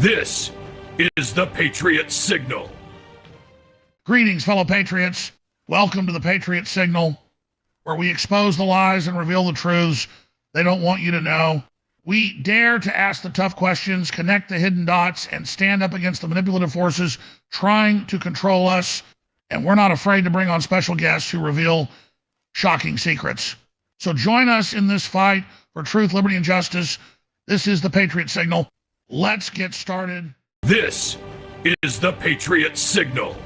This is the Patriot Signal. Greetings, fellow patriots. Welcome to the Patriot Signal, where we expose the lies and reveal the truths they don't want you to know. We dare to ask the tough questions, connect the hidden dots, and stand up against the manipulative forces trying to control us. And we're not afraid to bring on special guests who reveal shocking secrets. So join us in this fight for truth, liberty, and justice. This is the Patriot Signal. Let's get started. This is the Patriot Signal.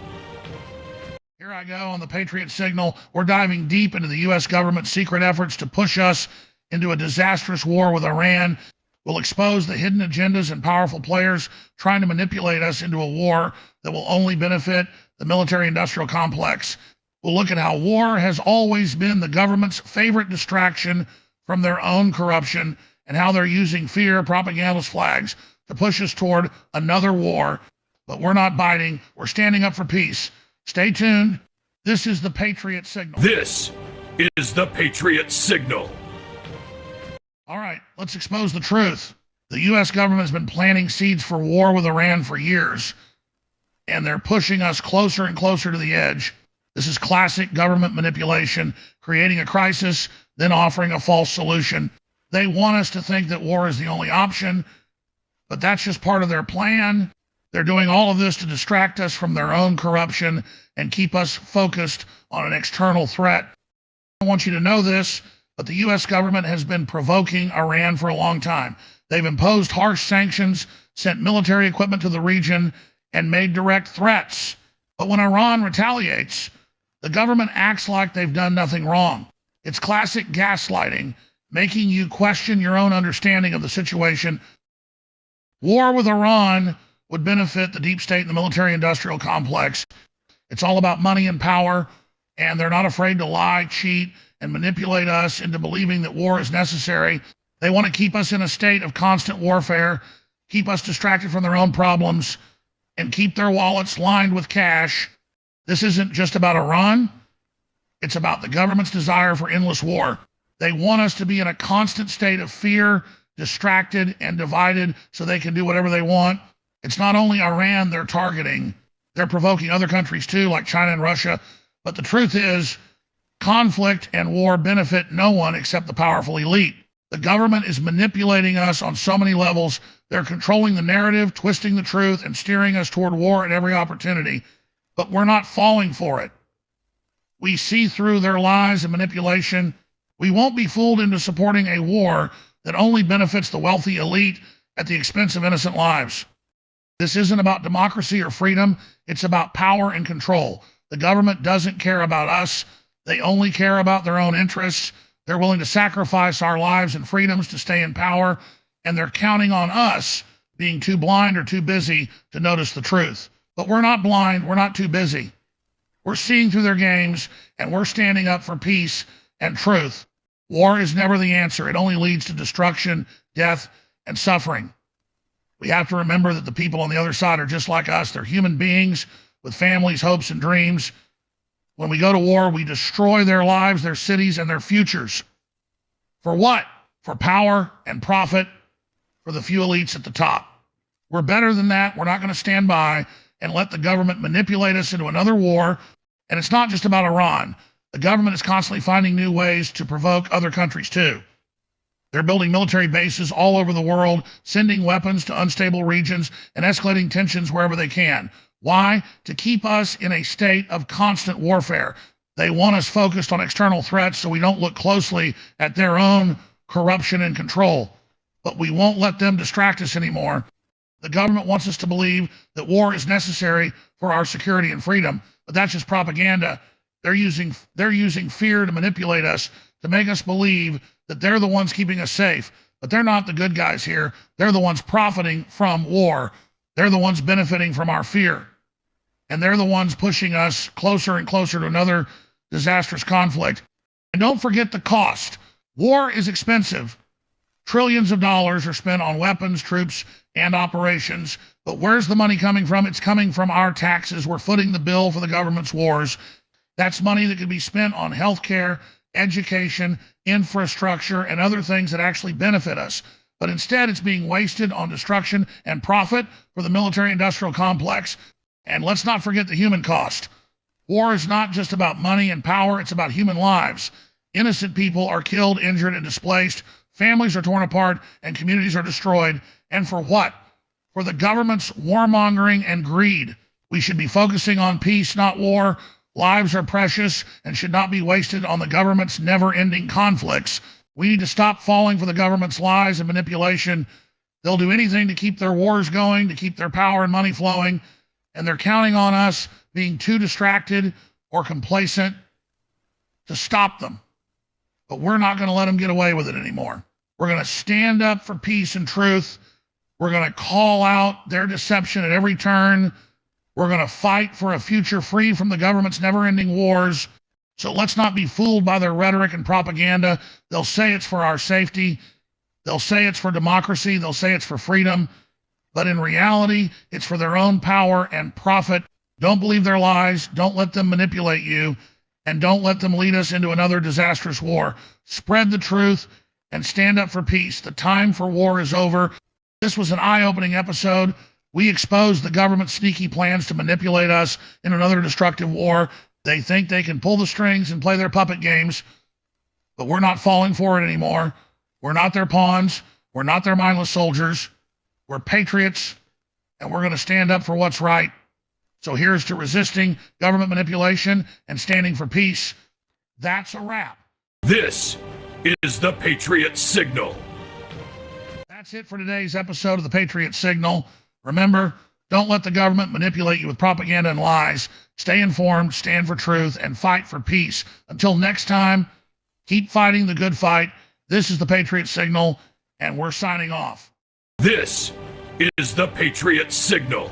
Here I go on the Patriot Signal. We're diving deep into the U.S. government's secret efforts to push us into a disastrous war with Iran. We'll expose the hidden agendas and powerful players trying to manipulate us into a war that will only benefit the military-industrial complex. We'll look at how war has always been the government's favorite distraction from their own corruption, and how they're using fear, propagandist flags to push us toward another war. But we're not biting. We're standing up for peace. Stay tuned. This is the Patriot Signal. This is the Patriot Signal. All right, let's expose the truth. The U.S. government has been planting seeds for war with Iran for years, and they're pushing us closer and closer to the edge. This is classic government manipulation, creating a crisis, then offering a false solution. They want us to think that war is the only option, but that's just part of their plan. They're doing all of this to distract us from their own corruption and keep us focused on an external threat. I want you to know this, but the U.S. government has been provoking Iran for a long time. They've imposed harsh sanctions, sent military equipment to the region, and made direct threats. But when Iran retaliates, the government acts like they've done nothing wrong. It's classic gaslighting, making you question your own understanding of the situation. War with Iran would benefit the deep state and the military-industrial complex. It's all about money and power, and they're not afraid to lie, cheat, and manipulate us into believing that war is necessary. They want to keep us in a state of constant warfare, keep us distracted from their own problems, and keep their wallets lined with cash. This isn't just about Iran. It's about the government's desire for endless war. They want us to be in a constant state of fear, distracted, and divided so they can do whatever they want. It's not only Iran they're targeting. They're provoking other countries too, like China and Russia. But the truth is, conflict and war benefit no one except the powerful elite. The government is manipulating us on so many levels. They're controlling the narrative, twisting the truth, and steering us toward war at every opportunity. But we're not falling for it. We see through their lies and manipulation. We won't be fooled into supporting a war that only benefits the wealthy elite at the expense of innocent lives. This isn't about democracy or freedom. It's about power and control. The government doesn't care about us. They only care about their own interests. They're willing to sacrifice our lives and freedoms to stay in power, and they're counting on us being too blind or too busy to notice the truth. But we're not blind. We're not too busy. We're seeing through their games, and we're standing up for peace and truth. War is never the answer. It only leads to destruction, death, and suffering. We have to remember that the people on the other side are just like us. They're human beings with families, hopes, and dreams. When we go to war, we destroy their lives, their cities, and their futures. For what? For power and profit for the few elites at the top. We're better than that. We're not going to stand by and let the government manipulate us into another war. And it's not just about Iran. The government is constantly finding new ways to provoke other countries too. They're building military bases all over the world, sending weapons to unstable regions, and escalating tensions wherever they can. Why? To keep us in a state of constant warfare. They want us focused on external threats so we don't look closely at their own corruption and control. But we won't let them distract us anymore. The government wants us to believe that war is necessary for our security and freedom, but that's just propaganda. They're using fear to manipulate us, to make us believe that they're the ones keeping us safe. But they're not the good guys here. They're the ones profiting from war. They're the ones benefiting from our fear. And they're the ones pushing us closer and closer to another disastrous conflict. And don't forget the cost. War is expensive. Trillions of dollars are spent on weapons, troops, and operations. But where's the money coming from? It's coming from our taxes. We're footing the bill for the government's wars. That's money that could be spent on health care, education, infrastructure, and other things that actually benefit us. but instead it's being wasted on destruction and profit for the military-industrial complex. And let's not forget the human cost. War is not just about money and power, it's about human lives. Innocent people are killed, injured, and displaced. Families are torn apart, and communities are destroyed. And for what? For the government's warmongering and greed. We should be focusing on peace, not war. Lives are precious and should not be wasted on the government's never-ending conflicts. We need to stop falling for the government's lies and manipulation. They'll do anything to keep their wars going, to keep their power and money flowing, and they're counting on us being too distracted or complacent to stop them. But we're not going to let them get away with it anymore. We're going to stand up for peace and truth. We're going to call out their deception at every turn. We're going to fight for a future free from the government's never-ending wars. So let's not be fooled by their rhetoric and propaganda. They'll say it's for our safety. They'll say it's for democracy. They'll say it's for freedom. But in reality, it's for their own power and profit. Don't believe their lies. Don't let them manipulate you. And don't let them lead us into another disastrous war. Spread the truth and stand up for peace. The time for war is over. This was an eye-opening episode. We exposed the government's sneaky plans to manipulate us in another destructive war. They think they can pull the strings and play their puppet games, but we're not falling for it anymore. We're not their pawns. We're not their mindless soldiers. We're patriots, and we're going to stand up for what's right. So here's to resisting government manipulation and standing for peace. That's a wrap. This is the Patriot Signal. That's it for today's episode of the Patriot Signal. Remember, don't let the government manipulate you with propaganda and lies. Stay informed, stand for truth, and fight for peace. Until next time, keep fighting the good fight. This is the Patriot Signal, and we're signing off. This is the Patriot Signal.